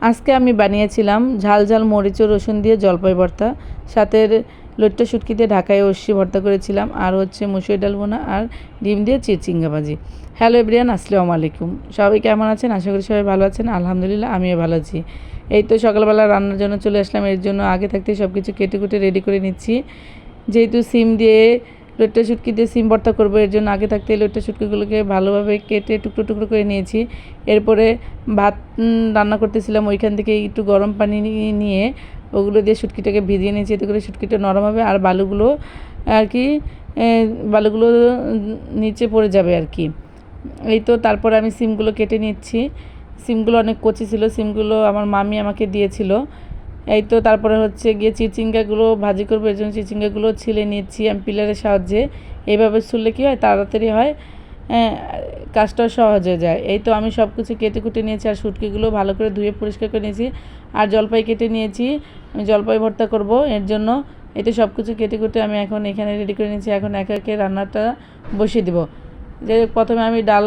আজকে আমি বানিয়েছিলাম ঝাল ঝাল মরিচ ও রসুন দিয়ে জলপাই ভর্তা, সাথে লইট্টা শুটকি দিয়ে ঢাকায় উস্সি ভর্তা করেছিলাম, আর হচ্ছে মুসুরি ডাল ভুনা আর ডিম দিয়ে চিচিঙ্গা ভাজি। হ্যালো এভরিওয়ান, আসসালামু আলাইকুম। সবাই কেমন আছেন? আশা করি সবাই ভালো আছেন। আলহামদুলিল্লাহ আমিও ভালো আছি। এই তো সকালবেলা রান্নার জন্য চলে আসলাম। এর জন্য আগে থাকতে সব কিছু কেটে কুটে রেডি করে নিচ্ছি। যেহেতু সিম দিয়ে লইট্টা শুটকি দিয়ে সিম ভর্তা করবো, এর জন্য আগে থাকতে লইট্টা শুটকিগুলোকে ভালোভাবে কেটে টুকরো টুকরো করে নিয়েছি। এরপরে ভাত রান্না করতেছিলাম, ওইখান থেকে একটু গরম পানি নিয়ে ওগুলো দিয়ে শুটকিটাকে ভিজিয়ে নিয়েছি, এতে করে শুটকিটা নরম হবে আর বালুগুলো আর কি বালুগুলো নিচে পড়ে যাবে আর কি। এই তো তারপর আমি সিমগুলো কেটে নিচ্ছি। সিমগুলো অনেক কচি ছিল, সিমগুলো আমার মামি আমাকে দিয়েছিল। এই তো তারপরে হচ্ছে গিয়ে চিচিঙ্গাগুলো ভাজি করবো, এর জন্য চিচিঙ্গাগুলো ছিলে নিচ্ছি আমি পিলারের সাহায্যে। এইভাবে ছুললে কী হয়, তাড়াতাড়ি হয়, কাজটাও সহজ হয়ে যায়। এই তো আমি সব কিছু কেটে কুটে নিয়েছি আর শুটকিগুলো ভালো করে ধুয়ে পরিষ্কার করে নিয়েছি। আর জলপাই কেটে নিয়েছি, আমি জলপাই ভর্তা করব, এর জন্য এই তো সব কিছু কেটে কুটে আমি এখন এখানে রেডি করে নিয়েছি। এখন একে একে রান্নাটা বসিয়ে দেবো। যে প্রথমে আমি ডাল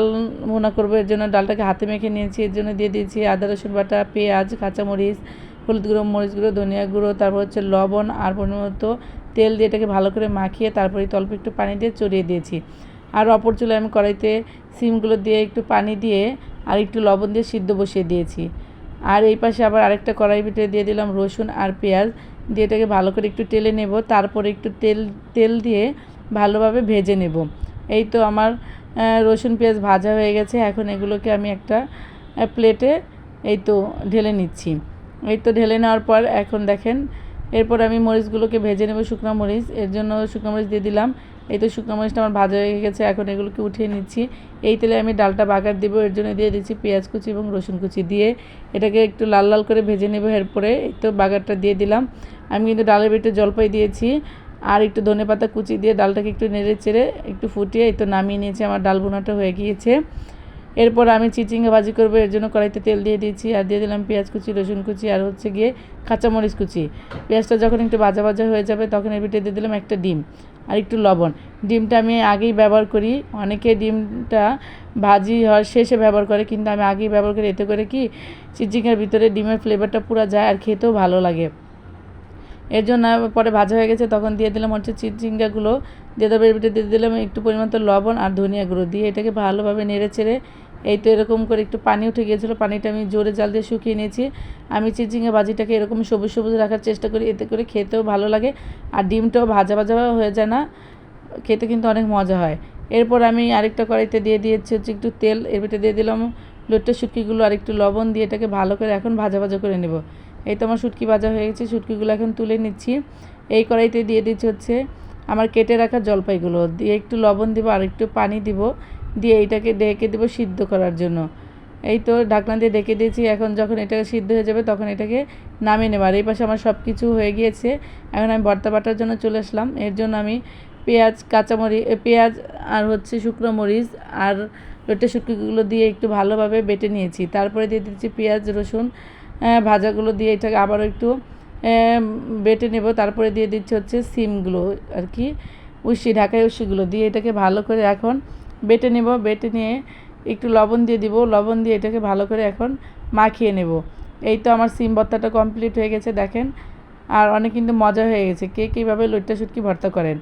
ভুনা করবো, এর জন্য ডালটাকে হাতে মেখে নিয়েছি। এর জন্য দিয়ে দিয়েছি আদা রসুন বাটা, পেঁয়াজ, কাঁচামরিচ, হলুদ গুঁড়ো, মরিচ গুঁড়ো, ধনিয়া গুঁড়ো, তারপর হচ্ছে লবণ আর পরিমাণমতো তেল দিয়ে এটাকে ভালো করে মাখিয়ে তারপরে অল্প একটু পানি দিয়ে চড়িয়ে দিয়েছি। আর অপর চুলায় আমি কড়াইতে সিমগুলো দিয়ে একটু পানি দিয়ে আর একটু লবণ দিয়ে সিদ্ধ বসিয়ে দিয়েছি। আর এই পাশে আবার আরেকটা কড়াই ভিতরে দিয়ে দিলাম রসুন আর পেঁয়াজ দিয়ে এটাকে ভালো করে একটু টেলে নেব। তারপরে একটু তেল দিয়ে ভালোভাবে ভেজে নেব। এই তো আমার রসুন পেঁয়াজ ভাজা হয়ে গেছে। এখন এগুলোকে আমি একটা প্লেটে এই তো ঢেলে নিচ্ছি। এই তো ঢেলে নেওয়ার পর এখন দেখেন, এরপর আমি মরিচগুলোকে ভেজে নেব, শুকনো মরিচ, এর জন্য শুকনো মরিচ দিয়ে দিলাম। এই তো শুকনো মরিচটা আমার ভাজা হয়ে গেছে, এখন এগুলোকে উঠিয়ে নিচ্ছি। এই তেলে আমি ডালটা বাগার দেবো, এর জন্য দিয়ে দিচ্ছি পেঁয়াজ কুচি এবং রসুন কুচি দিয়ে এটাকে একটু লাল লাল করে ভেজে নেব। এরপরে এই তো বাগারটা দিয়ে দিলাম। আমি কিন্তু ডালের ভিতরে জলপাই দিয়েছি আর একটু ধনেপাতা কুচি দিয়ে ডালটাকে একটু নেড়ে চেড়ে একটু ফুটিয়ে এই তো নামিয়ে নিয়েছি। আমার ডাল বোনাটা হয়ে গিয়েছে। এরপর আমি চিচিঙ্গা ভাজি করবো, এর জন্য কড়াইতে তেল দিয়ে দিয়েছি আর দিয়ে দিলাম পেঁয়াজ কুচি, রসুন কুচি আর হচ্ছে গিয়ে কাঁচামরিচ কুচি। পেঁয়াজটা যখন একটু ভাজা ভাজা হয়ে যাবে তখন এর ভিতরে দিয়ে দিলাম একটা ডিম আর একটু লবণ। ডিমটা আমি আগেই ব্যবহার করি, অনেকে ডিমটা ভাজি হওয়ার শেষে ব্যবহার করে, কিন্তু আমি আগেই ব্যবহার করি। এতে করে কি চিচিঙ্গার ভিতরে ডিমের ফ্লেভারটা পুরো যায় আর খেতেও ভালো লাগে। এর জন্য পরে ভাজা হয়ে গেছে তখন দিয়ে দিলাম হচ্ছে চিচিঙ্গাগুলো, দিয়ে তারপরে এর ভিতরে দিয়ে দিলাম একটু পরিমাণ তো লবণ আর ধনিয়া গুঁড়ো দিয়ে এটাকে ভালোভাবে নেড়ে চেড়ে এই তো এরকম করে একটু পানি উঠে গিয়েছিলো, পানিটা আমি জোরে জাল দিয়ে শুকিয়ে নিয়েছি। আমি চিচিঙ্গা ভাজিটাকে এরকম সবুজ সবুজ রাখার চেষ্টা করি, এতে করে খেতেও ভালো লাগে আর ডিমটাও ভাজা ভাজা হয়ে যায় না, খেতে কিন্তু অনেক মজা হয়। এরপর আমি আরেকটা কড়াইতে দিয়ে দিয়েছি হচ্ছে একটু তেল, এর ভিতরে দিয়ে দিলাম লইট্টা শুটকিগুলো আর একটু লবণ দিয়ে এটাকে ভালো করে এখন ভাজা ভাজা করে নেব। এই তো আমার শুটকি ভাজা হয়ে গেছে, শুটকিগুলো এখন তুলে নিচ্ছি। এই কড়াইতে দিয়ে দিচ্ছি হচ্ছে আমার কেটে রাখা জলপাইগুলো, দিয়ে একটু লবণ দিব আর একটু পানি দিব, দিয়ে এইটাকে ঢেকে দেবো সিদ্ধ করার জন্য। এই তো ঢাকনা দিয়ে ঢেকে দিয়েছি। এখন যখন এটা সিদ্ধ হয়ে যাবে তখন এটাকে নামিয়ে নেব। আর এই পাশে আমার সব কিছু হয়ে গিয়েছে। এখন আমি ভর্তা বাটার জন্য চলে আসলাম। এর জন্য আমি পেঁয়াজ আর হচ্ছে শুকনো মরিচ আর লইট্টা শুটকিগুলো দিয়ে একটু ভালোভাবে বেটে নিয়েছি। তারপরে দিয়ে দিচ্ছি পেঁয়াজ রসুন ভাজাগুলো দিয়ে এটাকে আবারও একটু বেটে নেব। তারপরে দিয়ে দিচ্ছি হচ্ছে সিমগুলো আর কি, ঢাকায় উস্সিগুলো দিয়ে এটাকে ভালো করে এখন বেটে নেব। বেটে নিয়ে একটু লবণ দিয়ে দিব, লবণ দিয়ে এটাকে ভালো করে এখন মাখিয়ে নেব। এই তো আমার সিম ভর্তাটা কমপ্লিট হয়ে গেছে দেখেন, আর অনেক কিন্তু মজা হয়ে গেছে। কে কীভাবে লইট্টা শুটকি ভর্তা করেন।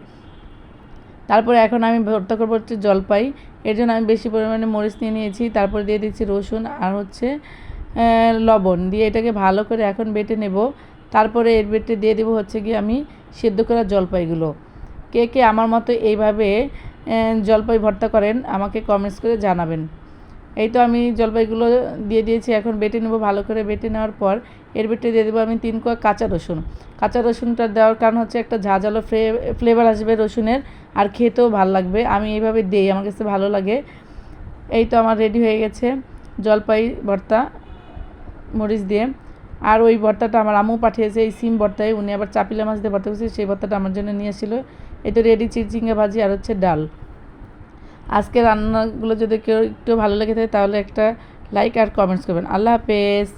তারপরে এখন আমি ভর্তা করবো হচ্ছে জলপাই, এর জন্য আমি বেশি পরিমাণে মরিচ নিয়ে নিয়েছি। তারপরে দিয়ে দিচ্ছি রসুন আর হচ্ছে লবণ দিয়ে এটাকে ভালো করে এখন বেটে নেব। তারপরে এর বেটে দিয়ে দেবো হচ্ছে গিয়ে আমি সেদ্ধ করা জলপাইগুলো। কে কে আমার মতো এইভাবে জলপাই ভর্তা করেন আমাকে কমেন্টস করে জানাবেন। এই তো আমি জলপাইগুলো দিয়ে দিয়েছি, এখন বেটে নেব। ভালো করে বেটে নেওয়ার পর এর ভিতরে দিয়ে দেবো আমি 3 কোয়া কাঁচা রসুন। কাঁচা রসুনটা দেওয়ার কারণ হচ্ছে একটা ঝাঁঝালো ফ্লেভার আসবে রসুনের, আর খেতেও ভালো লাগবে। আমি এইভাবে দিই, আমার কাছে ভালো লাগে। এই তো আমার রেডি হয়ে গেছে জলপাই ভর্তা মরিচ দিয়ে। আর ওই ভর্তাটা আমার আম্মু পাঠিয়েছে, এই সিম ভর্তায় উনি আবার চাপিলা মাছ দিয়ে ভর্তা করেছে, সেই ভর্তাটা আমার জন্য নিয়ে এসেছিলো। এই তো রেডি চিচিঙ্গা ভাজি আর হচ্ছে ডাল। আজকে রান্নাগুলো যদি কেউ একটু ভালো লেগে থাকে তাহলে একটা লাইক আর কমেন্টস করবেন। আল্লাহ হাফেজ।